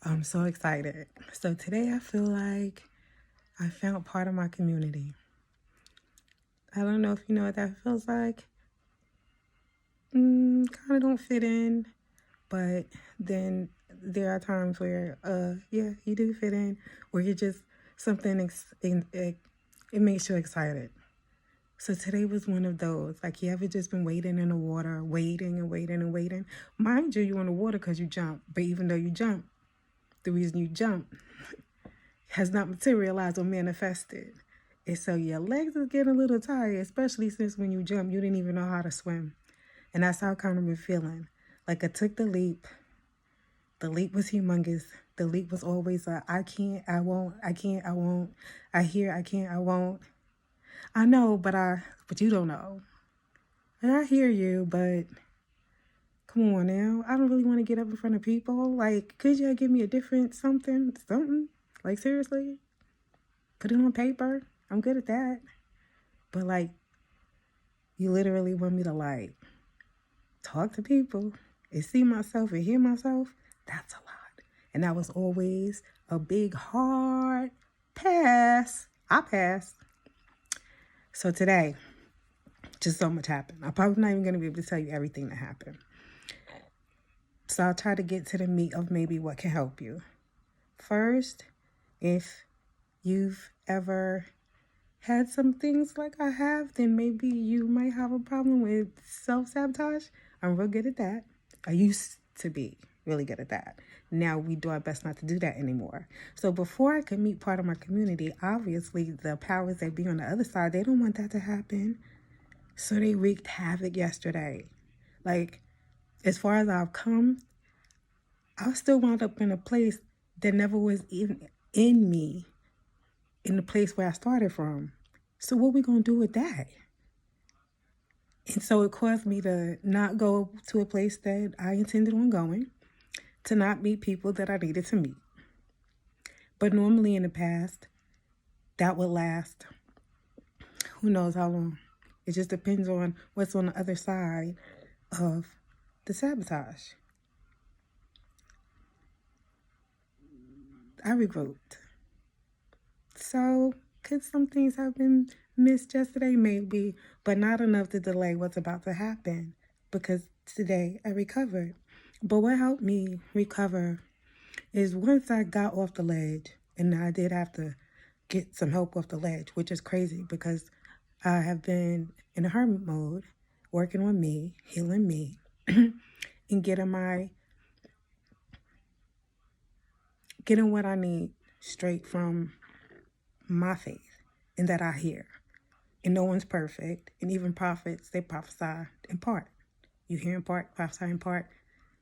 I'm so excited. So today I feel like I found part of my community. I don't know if you know what that feels like. Kind of don't fit in, but then there are times where, yeah, you do fit in, where you're just something, it makes you excited. So today was one of those. Like, you ever just been waiting in the water, waiting and waiting and waiting? Mind you, you're in the water because you jump, but even though you jump, the reason you jump has not materialized or manifested. And so your legs are getting a little tired, especially since when you jump, you didn't even know how to swim. And that's how I kind of been feeling. Like, I took the leap. The leap was humongous. The leap was always a I can't, I won't, I can't, I won't. I hear, I can't, I won't. I know, but you don't know. And I hear you, but come on now. I don't really want to get up in front of people. Like, could you give me a different something? Something? Like, seriously? Put it on paper. I'm good at that. But like, you literally want me to like talk to people and see myself and hear myself? That's a lot. And that was always a big hard pass. I passed. So today, just so much happened. I'm probably not even going to be able to tell you everything that happened. So I'll try to get to the meat of maybe what can help you. First, if you've ever had some things like I have, then maybe you might have a problem with self-sabotage. I'm real good at that. I used to be really good at that. Now we do our best not to do that anymore. So before I could meet part of my community, obviously the powers that be on the other side, they don't want that to happen. So they wreaked havoc yesterday. Like, as far as I've come, I still wound up in a place that never was even in me, in the place where I started from. So what we gonna do with that? And so it caused me to not go to a place that I intended on going, to not meet people that I needed to meet. But normally in the past, that would last who knows how long. It just depends on what's on the other side of the sabotage. I regrouped. So could some things have been missed yesterday? Maybe, but not enough to delay what's about to happen, because today I recovered. But what helped me recover is once I got off the ledge, and I did have to get some help off the ledge, which is crazy because I have been in a hermit mode, working on me, healing me, and getting what I need straight from my faith and that I hear. And no one's perfect. And even prophets, they prophesy in part. You hear in part, prophesy in part.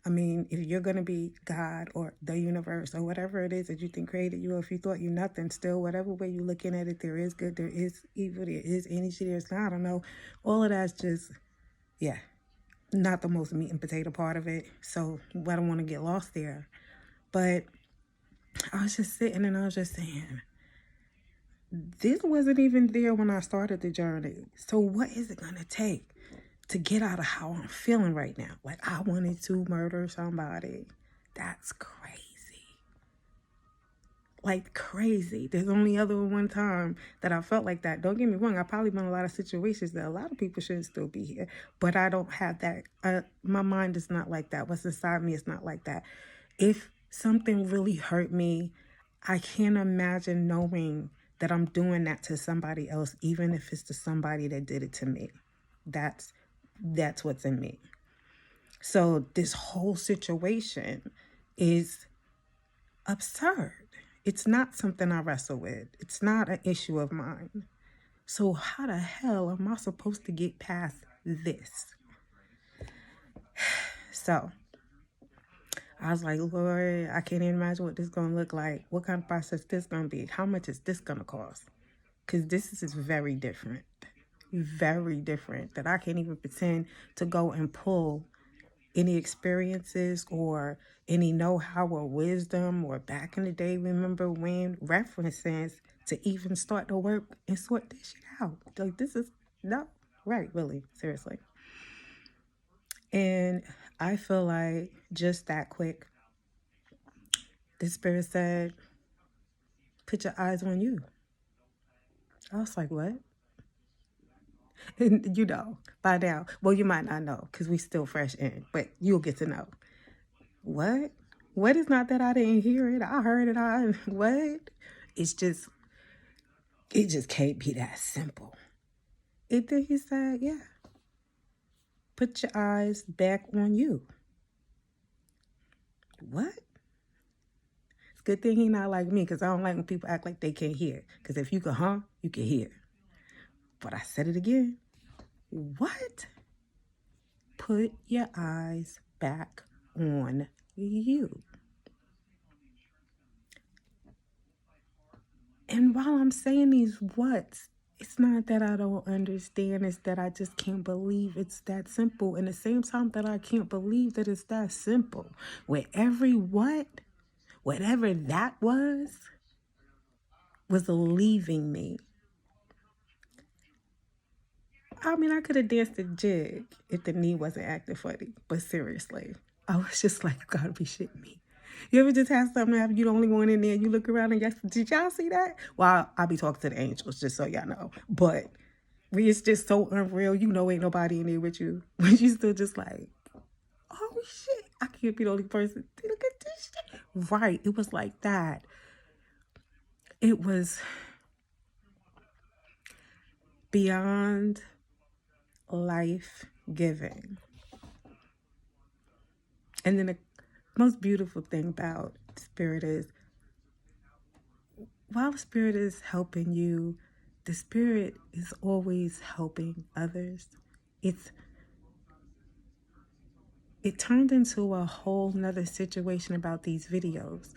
I mean, if you're going to be God or the universe or whatever it is that you think created you, or if you thought you nothing, still, whatever way you're looking at it, there is good, there is evil, there is energy, there's not, I don't know. All of that's just, yeah, not the most meat and potato part of it. So I don't want to get lost there. But I was just sitting and I was just saying, this wasn't even there when I started the journey. So what is it going to take to get out of how I'm feeling right now? Like, I wanted to murder somebody. That's crazy. Like, crazy. There's only other one time that I felt like that. Don't get me wrong. I've probably been in a lot of situations that a lot of people shouldn't still be here. But I don't have that. My mind is not like that. What's inside me is not like that. If something really hurt me, I can't imagine knowing that I'm doing that to somebody else, even if it's to somebody that did it to me. That's what's in me. So this whole situation is absurd. It's not something I wrestle with. It's not an issue of mine. So how the hell am I supposed to get past this? So I was like, Lord, I can't even imagine what this is going to look like. What kind of process this going to be? How much is this going to cost? Because this is very different. Very different. That I can't even pretend to go and pull any experiences or any know-how or wisdom or back in the day, remember when references to even start to work and sort this shit out. Like, this is, no, right, really, seriously. And I feel like just that quick, The spirit said, put your eyes on you. I was like, what? And you know, by now, well, you might not know because we still fresh in, but you'll get to know. What? What is not that I didn't hear it? I heard it. What? It's just, it just can't be that simple. And then he said, yeah, put your eyes back on you. What? It's a good thing he not like me because I don't like when people act like they can't hear. Because if you can you can hear. But I said it again. What? Put your eyes back on you. And while I'm saying these whats, it's not that I don't understand, it's that I just can't believe it's that simple. And the same time that I can't believe that it's that simple, where every what, whatever that was leaving me. I mean, I could have danced a jig if the knee wasn't acting funny. But seriously, I was just like, you gotta be shitting me. You ever just have something happen, you the only one in there, and you look around and did y'all see that? Well, I'll be talking to the angels, just so y'all know. But it's just so unreal. You know ain't nobody in there with you. But you still just like, oh shit, I can't be the only person. Look at this shit. Right, it was like that. It was beyond life-giving. And then the most beautiful thing about Spirit is, while Spirit is helping you, the Spirit is always helping others. It turned into a whole nother situation about these videos,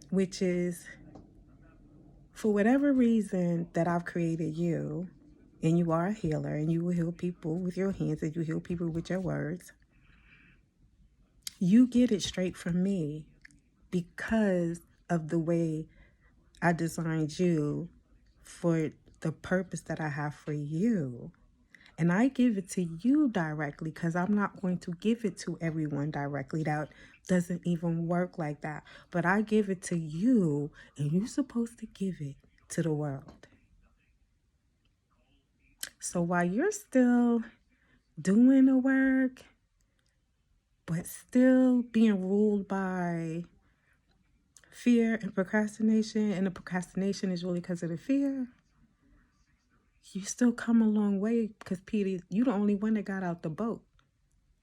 which is, for whatever reason that I've created you, and you are a healer, and you will heal people with your hands, and you heal people with your words, you get it straight from me because of the way I designed you for the purpose that I have for you. And I give it to you directly because I'm not going to give it to everyone directly. That doesn't even work like that. But I give it to you, and you're supposed to give it to the world. So while you're still doing the work, but still being ruled by fear and procrastination, and the procrastination is really because of the fear, you still come a long way because, Petey, you the only one that got out the boat.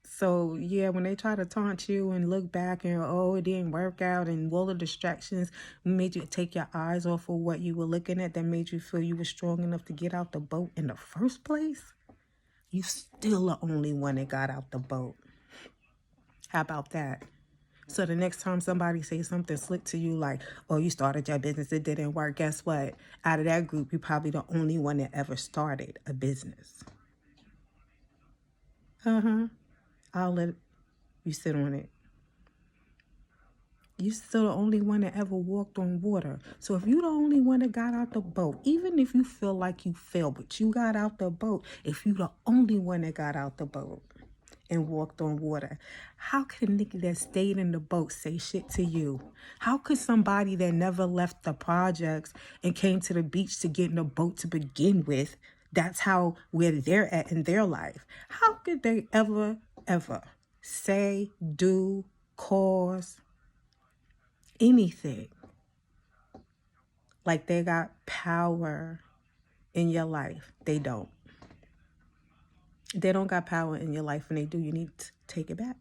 So, yeah, when they try to taunt you and look back and, oh, it didn't work out, and all the distractions made you take your eyes off of what you were looking at that made you feel you were strong enough to get out the boat in the first place, you still the only one that got out the boat. How about that? So the next time somebody says something slick to you like, oh, you started your business, it didn't work, guess what? Out of that group, you're probably the only one that ever started a business. I'll let you sit on it. You're still the only one that ever walked on water. So if you're the only one that got out the boat, even if you feel like you failed, but you got out the boat, if you're the only one that got out the boat and walked on water, how could a nigga that stayed in the boat say shit to you? How could somebody that never left the projects and came to the beach to get in a boat to begin with, that's how where they're at in their life, how could they ever say, do, cause anything like they got power in your life? They don't. They don't got power in your life. When they do, you need to take it back.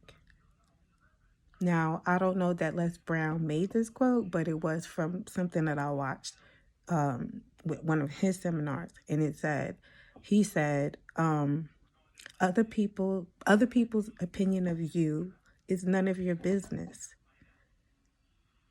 Now, I don't know that Les Brown made this quote, but it was from something that I watched with one of his seminars. And he said, other people's opinion of you is none of your business.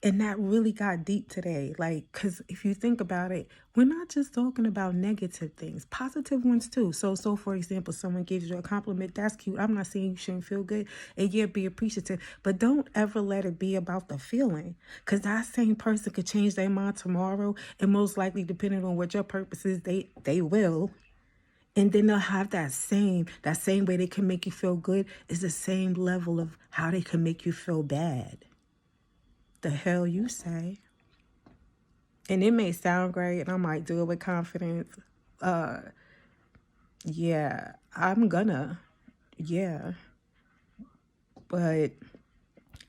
And that really got deep today. Like, because if you think about it, we're not just talking about negative things, positive ones too. So for example, someone gives you a compliment, that's cute. I'm not saying you shouldn't feel good, and yeah, be appreciative, but don't ever let it be about the feeling, because that same person could change their mind tomorrow, and most likely, depending on what your purpose is, they will. And then they'll have that same way they can make you feel good is the same level of how they can make you feel bad. the hell you say. And it may sound great and I might do it with confidence. Yeah, I'm gonna. Yeah. But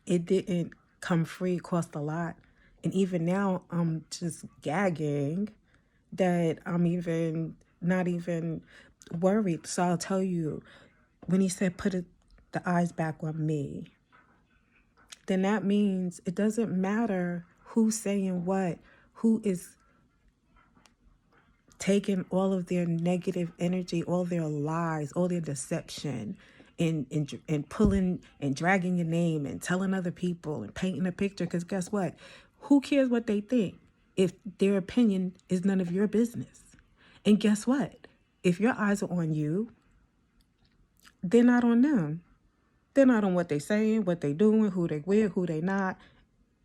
it didn't come free. It cost a lot. And even now, I'm just gagging that I'm even not even worried. So I'll tell you, when he said the eyes back on me, then that means it doesn't matter who's saying what, who is taking all of their negative energy, all their lies, all their deception, and pulling and dragging your name and telling other people and painting a picture. Because guess what? Who cares what they think if their opinion is none of your business? And guess what? If your eyes are on you, they're not on them. They're not on what they saying, what they doing, who they with, who they not.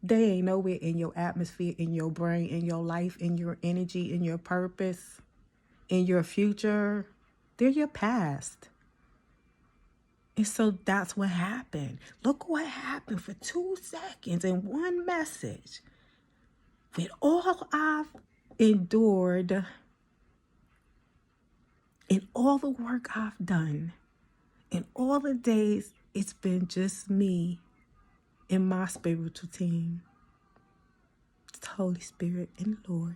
They ain't nowhere in your atmosphere, in your brain, in your life, in your energy, in your purpose, in your future. They're your past. And so that's what happened. Look what happened for 2 seconds in one message. With all I've endured and all the work I've done and all the days it's been just me and my spiritual team, the Holy Spirit and Lord.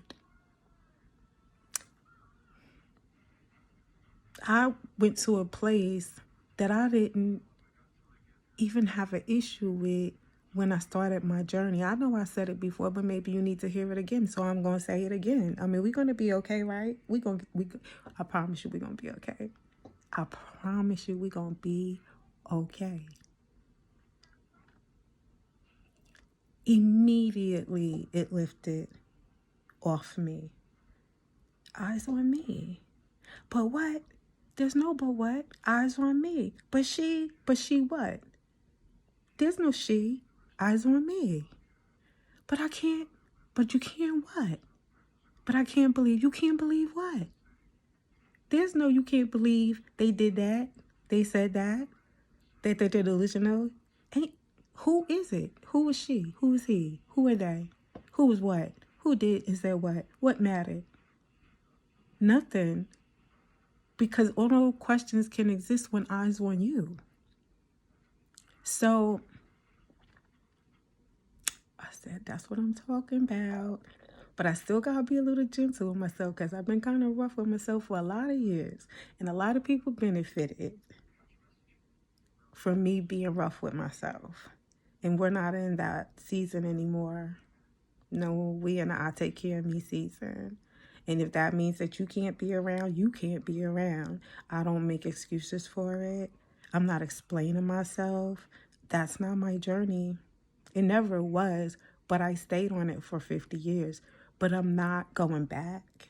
I went to a place that I didn't even have an issue with when I started my journey. I know I said it before, but maybe you need to hear it again, so I'm going to say it again. I mean, we're going to be okay, right? I promise you we're going to be okay. I promise you we're going to be okay. Immediately it lifted off me. Eyes on me. But what? There's no but what? Eyes on me. But she what? There's no she. Eyes on me. But I can't. But you can't what? But I can't believe. You can't believe what? There's no you can't believe they did that. They said that. That they're delusional. Ain't. Who is it? Who is she? Who is he? Who are they? Who is what? Who did and said what? What mattered? Nothing. Because all those questions can exist when eyes on you. So I said, that's what I'm talking about. But I still got to be a little gentle with myself because I've been kind of rough with myself for a lot of years. And a lot of people benefited from me being rough with myself. And we're not in that season anymore. No, we in the I take care of me season. And if that means that you can't be around, you can't be around. I don't make excuses for it. I'm not explaining myself. That's not my journey. It never was, but I stayed on it for 50 years. But I'm not going back.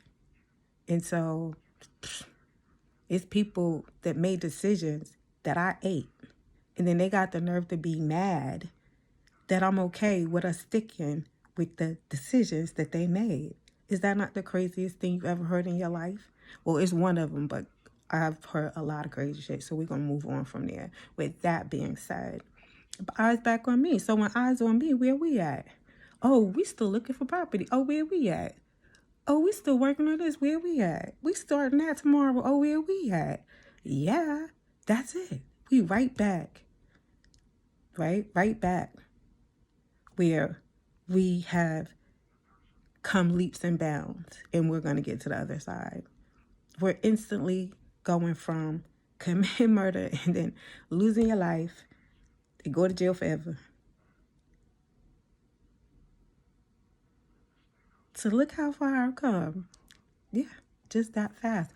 And so it's people that made decisions that I ate. And then they got the nerve to be mad that I'm okay with us sticking with the decisions that they made. Is that not the craziest thing you've ever heard in your life? Well, it's one of them, but I've heard a lot of crazy shit, so we're going to move on from there. With that being said, eyes back on me. So when eyes on me, where we at? Oh, we still looking for property. Oh, where we at? Oh, we still working on this. Where we at? We starting that tomorrow. Oh, where we at? Yeah, that's it. We right back. Right back. Where we have come leaps and bounds, and we're going to get to the other side. We're instantly going from committing murder and then losing your life and go to jail forever. So look how far I've come. Yeah, just that fast.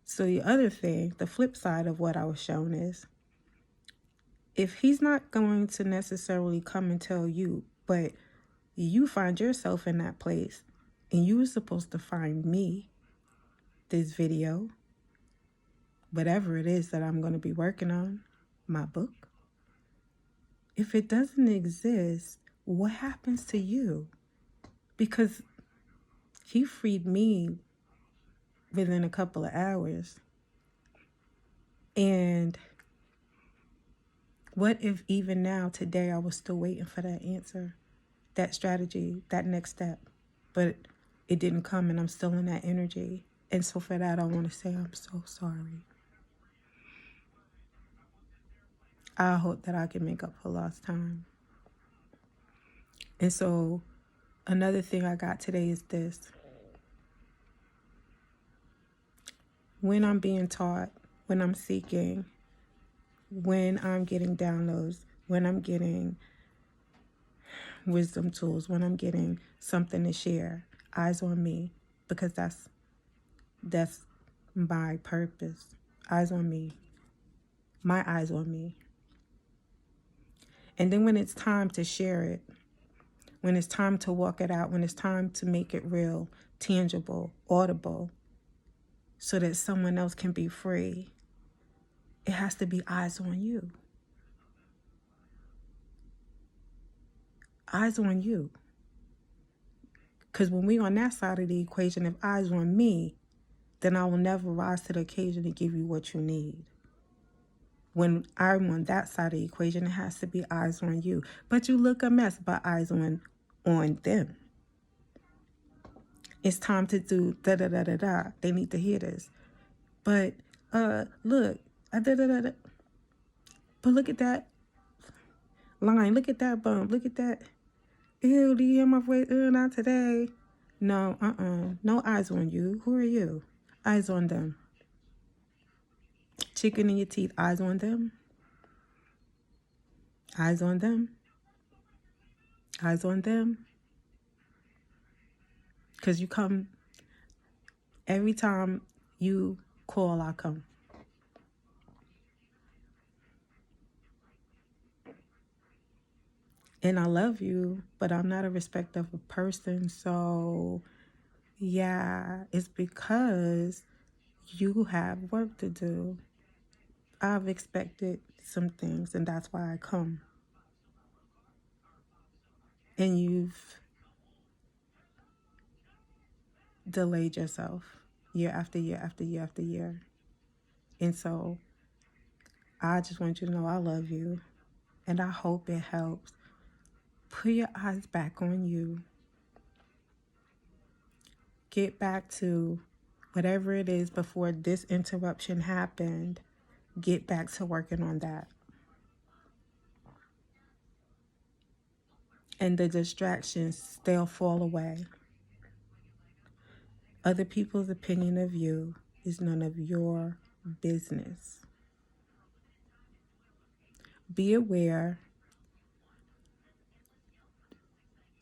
So the other thing, the flip side of what I was shown is, if he's not going to necessarily come and tell you, but you find yourself in that place and you were supposed to find me, this video, whatever it is that I'm going to be working on, my book. If it doesn't exist, what happens to you? Because he freed me within a couple of hours. And What if even now, today, I was still waiting for that answer, that strategy, that next step, but it didn't come and I'm still in that energy. And so for that, I want to say I'm so sorry. I hope that I can make up for lost time. And so another thing I got today is this. When I'm being taught, when I'm seeking, when I'm getting downloads, when I'm getting wisdom tools, when I'm getting something to share, eyes on me, because that's my purpose. Eyes on me. My eyes on me. And then when it's time to share it, when it's time to walk it out, when it's time to make it real, tangible, audible, so that someone else can be free, it has to be eyes on you. Eyes on you. Because when we're on that side of the equation, if eyes on me, then I will never rise to the occasion to give you what you need. When I'm on that side of the equation, it has to be eyes on you. But you look a mess, but eyes on them. It's time to do da-da-da-da-da. They need to hear this. But look, da-da-da-da. But look at that line. Look at that bump. Look at that. Ew, do you hear my voice? Ew, not today. No, no eyes on you. Who are you? Eyes on them. Chicken in your teeth. Eyes on them. Eyes on them. Eyes on them. Because you come, every time you call, I come. And I love you, but I'm not a respecter of a person. So, yeah, it's because you have work to do. I've expected some things, and that's why I come. And you've delayed yourself year after year after year after year. And so I just want you to know I love you, and I hope it helps. Put your eyes back on you. Get back to whatever it is before this interruption happened. Get back to working on that. And the distractions, they'll fall away. Other people's opinion of you is none of your business. Be aware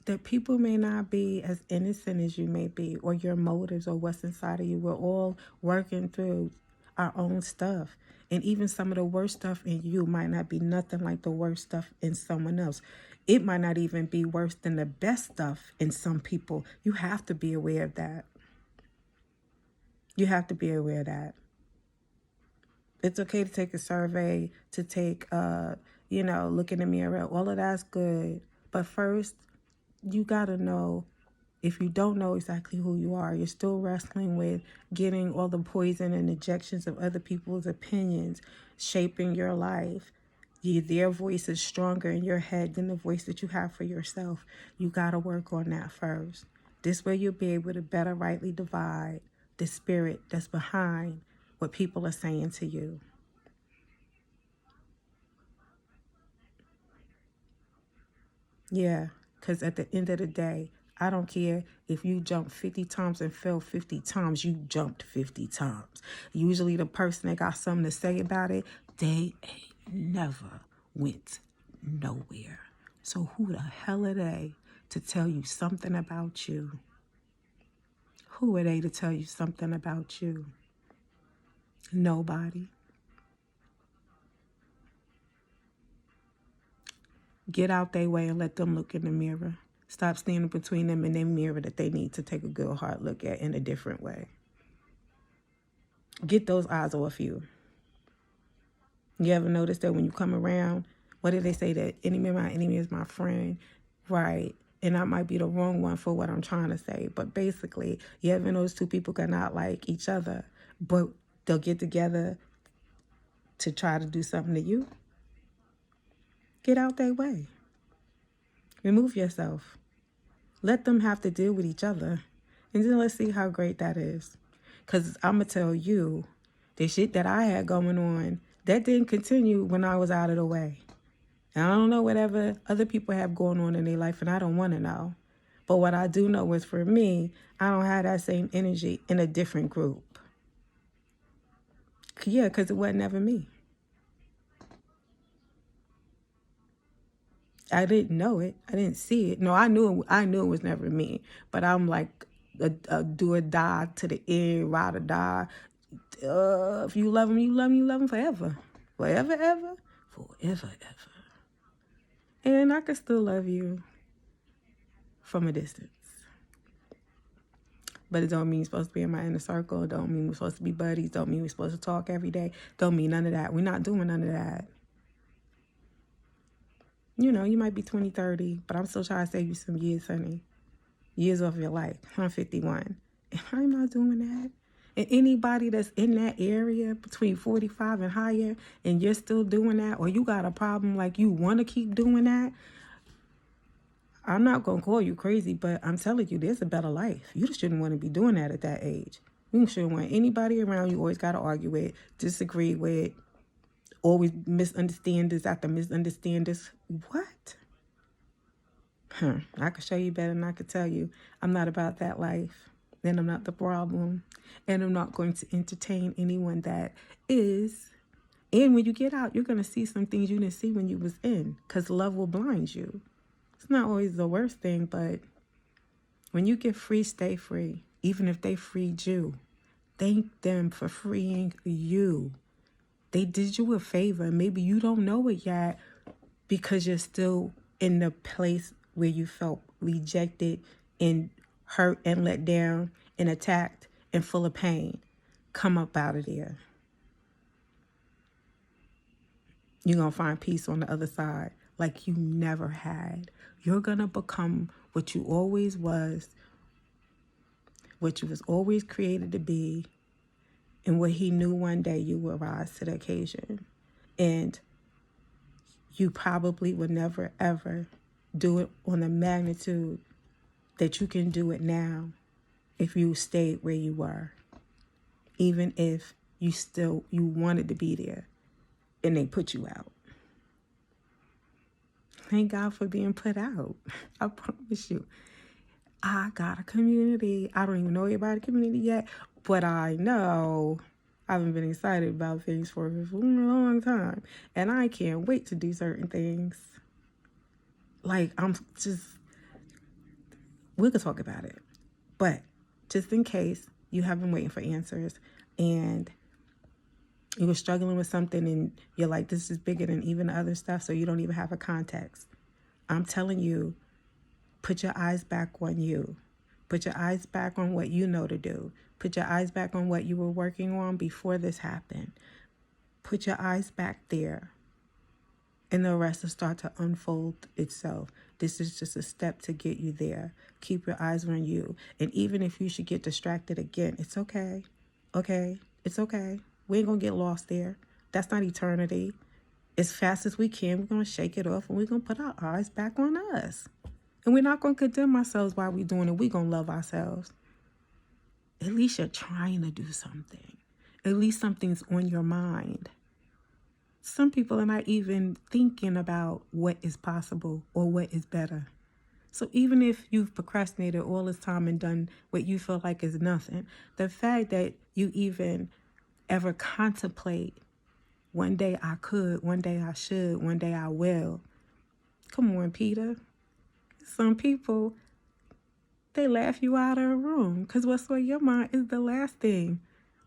that people may not be as innocent as you may be, or your motives, or what's inside of you. We're all working through our own stuff. And even some of the worst stuff in you might not be nothing like the worst stuff in someone else. It might not even be worse than the best stuff in some people. You have to be aware of that. You have to be aware of that. It's okay to take a survey, to take, look in the mirror. All of that's good. But first, you got to know, if you don't know exactly who you are, you're still wrestling with getting all the poison and injections of other people's opinions shaping your life. Their voice is stronger in your head than the voice that you have for yourself. You got to work on that first. This way you'll be able to better rightly divide the spirit that's behind what people are saying to you. Yeah, because at the end of the day, I don't care if you jump 50 times and fell 50 times, you jumped 50 times. Usually the person that got something to say about it, they ain't never went nowhere. So who the hell are they to tell you something about you? Who are they to tell you something about you? Nobody. Get out their way and let them look in the mirror. Stop standing between them and their mirror that they need to take a good hard look at in a different way. Get those eyes off you. You ever notice that when you come around, what do they say, that enemy of my enemy is my friend? Right. And that might be the wrong one for what I'm trying to say. But basically, you ever notice two people cannot like each other, but they'll get together to try to do something to you? Get out their way. Remove yourself. Let them have to deal with each other. And then let's see how great that is. Because I'm going to tell you, the shit that I had going on, that didn't continue when I was out of the way. And I don't know whatever other people have going on in their life, and I don't want to know. But what I do know is for me, I don't have that same energy in a different group. Yeah, because it wasn't ever me. I didn't know it. I didn't see it. No, I knew it was never me. But I'm like a do or die to the end, ride or die. If you love him, you love him, you love him forever. Forever, ever. Forever, ever. And I can still love you from a distance. But it don't mean you're supposed to be in my inner circle. Don't mean we're supposed to be buddies. Don't mean we're supposed to talk every day. Don't mean none of that. We're not doing none of that. You know, you might be 20, 30, but I'm still trying to save you some years, honey. Years off your life. I'm 51. And I'm not doing that. And anybody that's in that area between 45 and higher, and you're still doing that, or you got a problem like you want to keep doing that, I'm not going to call you crazy, but I'm telling you, there's a better life. You just shouldn't want to be doing that at that age. You shouldn't want anybody around you always got to argue with, disagree with, always misunderstand this after misunderstand this. What? I could show you better than I could tell you. I'm not about that life. And I'm not the problem. And I'm not going to entertain anyone that is. And when you get out, you're going to see some things you didn't see when you was in. Because love will blind you. It's not always the worst thing, but when you get free, stay free. Even if they freed you, thank them for freeing you. They did you a favor. Maybe you don't know it yet because you're still in the place where you felt rejected and hurt and let down and attacked and full of pain. Come up out of there. You're going to find peace on the other side like you never had. You're going to become what you always was, what you was always created to be, and what he knew one day you would rise to the occasion. And you probably would never, ever do it on the magnitude that you can do it now if you stayed where you were. Even if you wanted to be there and they put you out. Thank God for being put out. I promise you. I got a community. I don't even know everybody in the community yet, but I know I haven't been excited about things for a long time. And I can't wait to do certain things. Like, we could talk about it. But just in case you have been waiting for answers and you were struggling with something and you're like, this is bigger than even other stuff, so you don't even have a context. I'm telling you, put your eyes back on you. Put your eyes back on what you know to do. Put your eyes back on what you were working on before this happened. Put your eyes back there. And the rest will start to unfold itself. This is just a step to get you there. Keep your eyes on you. And even if you should get distracted again, it's okay. Okay? It's okay. We ain't going to get lost there. That's not eternity. As fast as we can, we're going to shake it off and we're going to put our eyes back on us. And we're not going to condemn ourselves while we're doing it. We're going to love ourselves. At least you're trying to do something. At least something's on your mind. Some people are not even thinking about what is possible or what is better. So even if you've procrastinated all this time and done what you feel like is nothing, the fact that you even ever contemplate, one day I could, one day I should, one day I will. Come on, Peter. Some people, they laugh you out of a room because what's on your mind is the last thing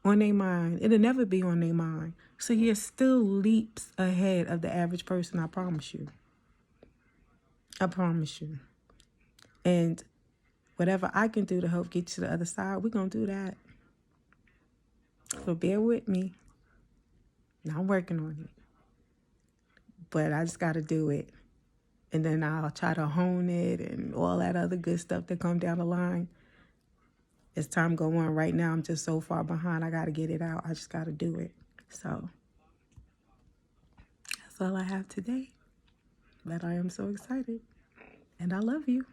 on their mind. It'll never be on their mind. So you're still leaps ahead of the average person, I promise you. I promise you. And whatever I can do to help get you to the other side, we're going to do that. So bear with me. Now I'm working on it. But I just got to do it. And then I'll try to hone it and all that other good stuff that come down the line. As time go on, right now I'm just so far behind. I got to get it out. I just got to do it. So that's all I have today. that I am so excited. And I love you.